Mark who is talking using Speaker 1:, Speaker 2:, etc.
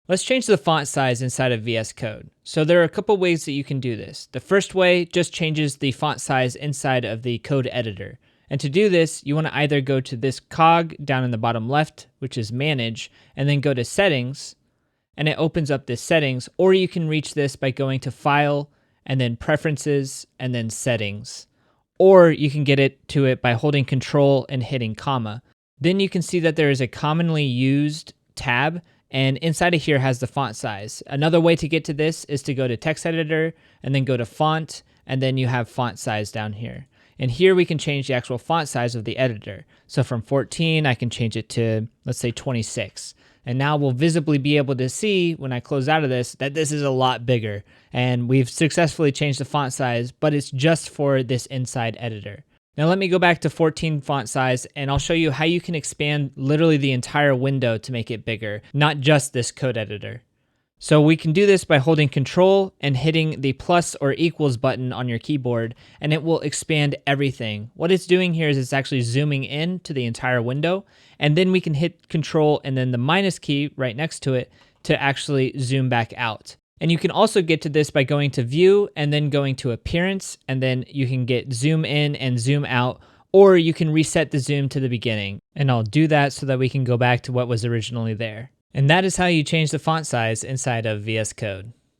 Speaker 1: Let's change the font size inside of VS Code. So there are a couple ways that you can do this. The first way just changes the font size inside of the code editor. And to do this, you want to either go to this cog down in the bottom left, which is Manage, and then go to Settings, and it opens up this Settings, or you can reach this by going to File, and then Preferences, and then Settings. Or you can get it to it by holding Control and hitting comma. Then you can see that there is a commonly used tab, and inside of here has the font size. Another way to get to this is to go to Text Editor and then go to Font, and then you have font size down here. And here we can change the actual font size of the editor. So from 14, I can change it to, let's say 26. And now we'll visibly be able to see when I close out of this that this is a lot bigger. And we've successfully changed the font size, but it's just for this inside editor. Now let me go back to 14 font size, and I'll show you how you can expand literally the entire window to make it bigger, not just this code editor. So we can do this by holding Control and hitting the plus or equals button on your keyboard, and it will expand everything. What it's doing here is it's actually zooming in to the entire window, and then we can hit Control and then the minus key right next to it to actually zoom back out. And you can also get to this by going to View and then going to Appearance, and then you can get zoom in and zoom out, or you can reset the zoom to the beginning. And I'll do that so that we can go back to what was originally there. And that is how you change the font size inside of VS Code.